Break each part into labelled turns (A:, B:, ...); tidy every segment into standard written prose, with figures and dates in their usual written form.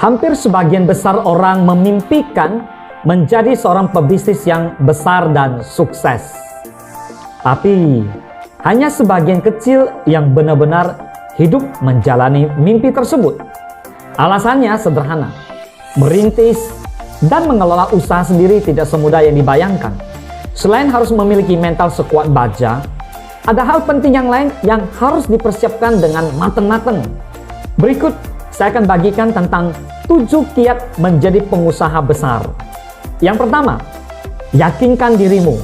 A: Hampir sebagian besar orang memimpikan menjadi seorang pebisnis yang besar dan sukses. Tapi, hanya sebagian kecil yang benar-benar hidup menjalani mimpi tersebut. Alasannya sederhana. Merintis dan mengelola usaha sendiri tidak semudah yang dibayangkan. Selain harus memiliki mental sekuat baja, ada hal penting yang lain yang harus dipersiapkan dengan matang-matang. Berikut saya akan bagikan tentang 7 kiat menjadi pengusaha besar. Yang pertama, yakinkan dirimu.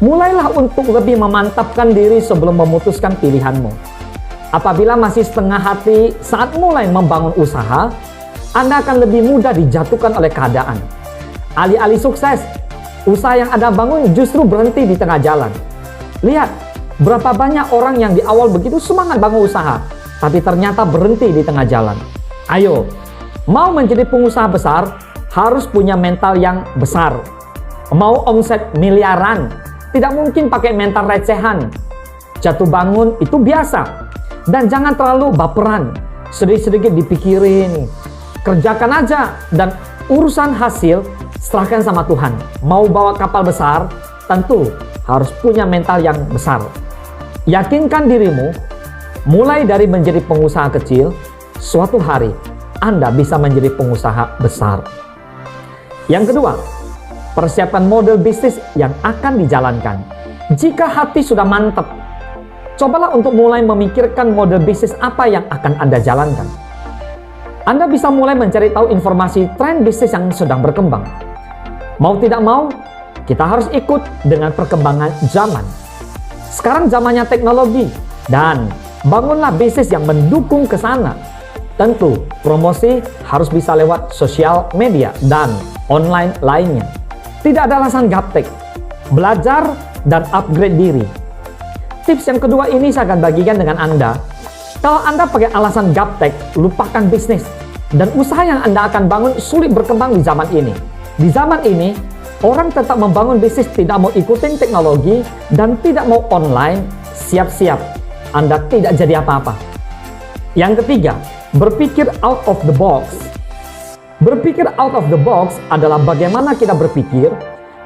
A: Mulailah untuk lebih memantapkan diri sebelum memutuskan pilihanmu. Apabila masih setengah hati saat mulai membangun usaha, Anda akan lebih mudah dijatuhkan oleh keadaan. Alih-alih sukses, usaha yang Anda bangun justru berhenti di tengah jalan. Lihat, berapa banyak orang yang di awal begitu semangat bangun usaha, tapi ternyata berhenti di tengah jalan. Ayo, mau menjadi pengusaha besar, harus punya mental yang besar. Mau omset miliaran, tidak mungkin pakai mental recehan. Jatuh bangun itu biasa. Dan jangan terlalu baperan, sedikit-sedikit dipikirin. Kerjakan aja, dan urusan hasil serahkan sama Tuhan. Mau bawa kapal besar, tentu harus punya mental yang besar. Yakinkan dirimu, mulai dari menjadi pengusaha kecil, suatu hari Anda bisa menjadi pengusaha besar. Yang kedua, persiapkan model bisnis yang akan dijalankan. Jika hati sudah mantap, cobalah untuk mulai memikirkan model bisnis apa yang akan Anda jalankan. Anda bisa mulai mencari tahu informasi tren bisnis yang sedang berkembang. Mau tidak mau, kita harus ikut dengan perkembangan zaman. Sekarang zamannya teknologi, dan bangunlah bisnis yang mendukung ke sana. Tentu, promosi harus bisa lewat sosial media dan online lainnya. Tidak ada alasan gaptek. Belajar dan upgrade diri. Tips yang kedua ini saya akan bagikan dengan Anda. Kalau Anda pakai alasan gaptek, lupakan bisnis. Dan usaha yang Anda akan bangun sulit berkembang di zaman ini. Di zaman ini, orang tetap membangun bisnis tidak mau ikutin teknologi dan tidak mau online, siap-siap Anda tidak jadi apa-apa. Yang ketiga, berpikir out of the box. Berpikir out of the box adalah bagaimana kita berpikir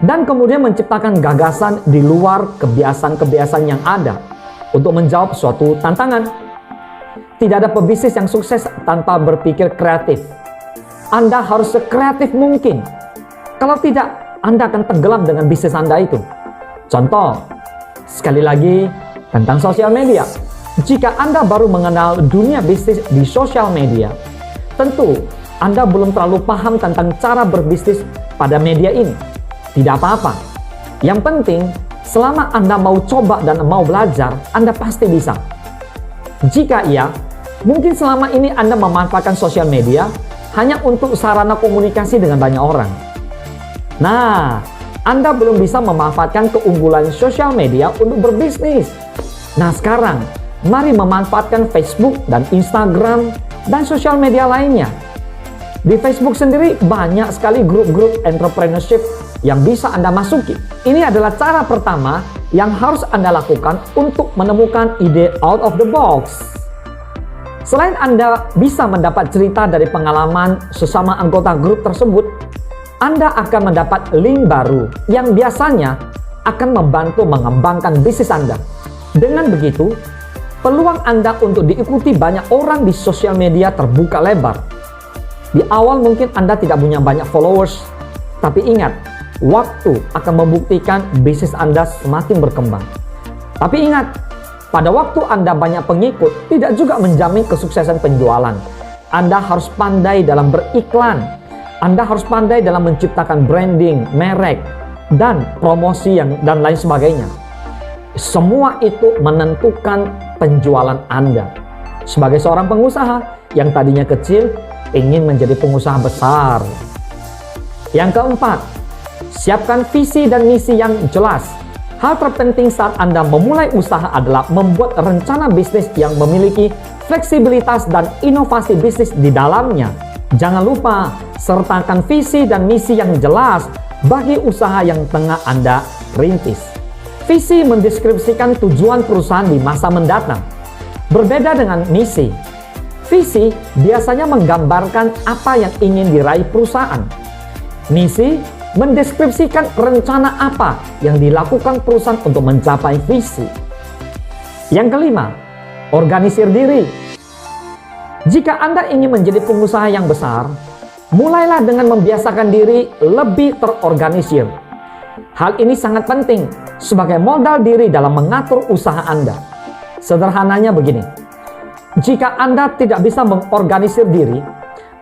A: dan kemudian menciptakan gagasan di luar kebiasaan-kebiasaan yang ada untuk menjawab suatu tantangan. Tidak ada pebisnis yang sukses tanpa berpikir kreatif. Anda harus sekreatif mungkin. Kalau tidak, Anda akan tenggelam dengan bisnis Anda itu. Contoh, sekali lagi tentang sosial media. Jika Anda baru mengenal dunia bisnis di sosial media, tentu Anda belum terlalu paham tentang cara berbisnis pada media ini. Tidak apa-apa. Yang penting, selama Anda mau coba dan mau belajar, Anda pasti bisa. Jika iya, mungkin selama ini Anda memanfaatkan sosial media hanya untuk sarana komunikasi dengan banyak orang. Nah, Anda belum bisa memanfaatkan keunggulan sosial media untuk berbisnis. Nah, sekarang, mari memanfaatkan Facebook dan Instagram dan sosial media lainnya. Di Facebook sendiri banyak sekali grup-grup entrepreneurship yang bisa Anda masuki. Ini adalah cara pertama yang harus Anda lakukan untuk menemukan ide out of the box. Selain Anda bisa mendapat cerita dari pengalaman sesama anggota grup tersebut, Anda akan mendapat link baru yang biasanya akan membantu mengembangkan bisnis Anda. Dengan begitu, peluang Anda untuk diikuti banyak orang di sosial media terbuka lebar. Di awal mungkin Anda tidak punya banyak followers, tapi ingat, waktu akan membuktikan bisnis Anda semakin berkembang. Tapi ingat, pada waktu Anda banyak pengikut, tidak juga menjamin kesuksesan penjualan. Anda harus pandai dalam beriklan. Anda harus pandai dalam menciptakan branding, merek, dan promosi dan lain sebagainya. Semua itu menentukan penjualan Anda. Sebagai seorang pengusaha yang tadinya kecil, ingin menjadi pengusaha besar. Yang keempat, siapkan visi dan misi yang jelas. Hal terpenting saat Anda memulai usaha adalah membuat rencana bisnis yang memiliki fleksibilitas dan inovasi bisnis di dalamnya. Jangan lupa, sertakan visi dan misi yang jelas bagi usaha yang tengah Anda rintis. Visi mendeskripsikan tujuan perusahaan di masa mendatang. Berbeda dengan misi. Visi biasanya menggambarkan apa yang ingin diraih perusahaan. Misi mendeskripsikan rencana apa yang dilakukan perusahaan untuk mencapai visi. Yang kelima, organisir diri. Jika Anda ingin menjadi pengusaha yang besar, mulailah dengan membiasakan diri lebih terorganisir. Hal ini sangat penting sebagai modal diri dalam mengatur usaha Anda. Sederhananya begini, jika Anda tidak bisa mengorganisir diri,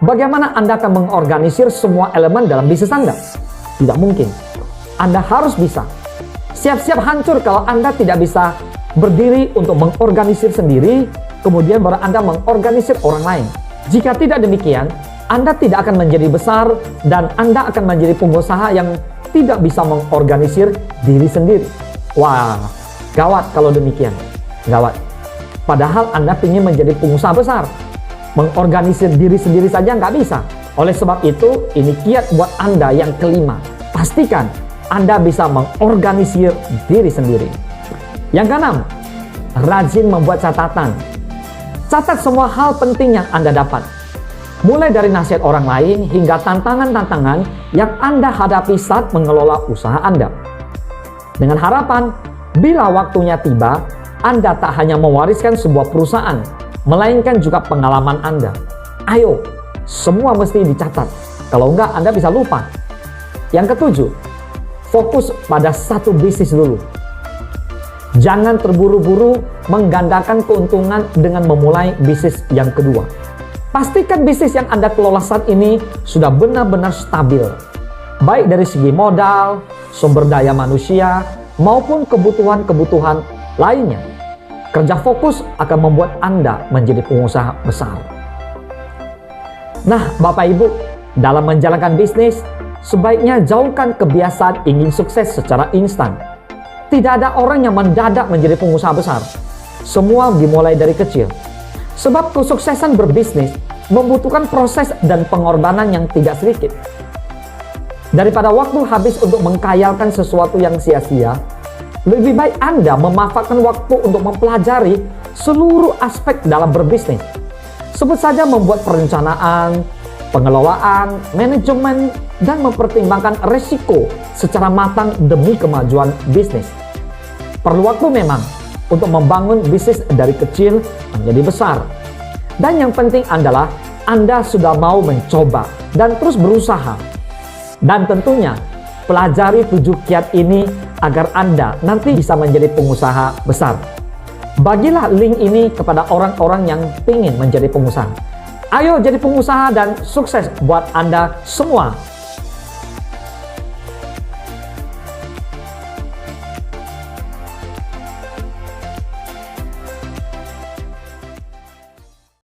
A: bagaimana Anda akan mengorganisir semua elemen dalam bisnis Anda? Tidak mungkin. Anda harus bisa. Siap-siap hancur kalau Anda tidak bisa berdiri untuk mengorganisir sendiri, kemudian baru Anda mengorganisir orang lain. Jika tidak demikian, Anda tidak akan menjadi besar dan Anda akan menjadi pengusaha yang tidak bisa mengorganisir diri sendiri. Wah, gawat kalau demikian. Gawat. Padahal Anda ingin menjadi pengusaha besar. Mengorganisir diri sendiri saja nggak bisa. Oleh sebab itu, ini kiat buat Anda yang kelima. Pastikan Anda bisa mengorganisir diri sendiri. Yang keenam, rajin membuat catatan. Catat semua hal penting yang Anda dapat. Mulai dari nasihat orang lain hingga tantangan-tantangan yang Anda hadapi saat mengelola usaha Anda. Dengan harapan, bila waktunya tiba, Anda tak hanya mewariskan sebuah perusahaan, melainkan juga pengalaman Anda. Ayo, semua mesti dicatat. Kalau enggak, Anda bisa lupa. Yang ketujuh, fokus pada satu bisnis dulu. Jangan terburu-buru menggandakan keuntungan dengan memulai bisnis yang kedua. Pastikan bisnis yang Anda kelola saat ini sudah benar-benar stabil, baik dari segi modal, sumber daya manusia, maupun kebutuhan-kebutuhan lainnya. Kerja fokus akan membuat Anda menjadi pengusaha besar. Nah, Bapak Ibu, dalam menjalankan bisnis, sebaiknya jauhkan kebiasaan ingin sukses secara instan. Tidak ada orang yang mendadak menjadi pengusaha besar. Semua dimulai dari kecil. Sebab kesuksesan berbisnis membutuhkan proses dan pengorbanan yang tidak sedikit. Daripada waktu habis untuk mengkhayalkan sesuatu yang sia-sia, lebih baik Anda memanfaatkan waktu untuk mempelajari seluruh aspek dalam berbisnis. Sebut saja membuat perencanaan, pengelolaan, manajemen, dan mempertimbangkan resiko secara matang demi kemajuan bisnis. Perlu waktu memang untuk membangun bisnis dari kecil menjadi besar. Dan yang penting adalah Anda sudah mau mencoba dan terus berusaha. Dan tentunya pelajari 7 kiat ini agar Anda nanti bisa menjadi pengusaha besar. Bagilah link ini kepada orang-orang yang ingin menjadi pengusaha. Ayo jadi pengusaha dan sukses buat Anda semua.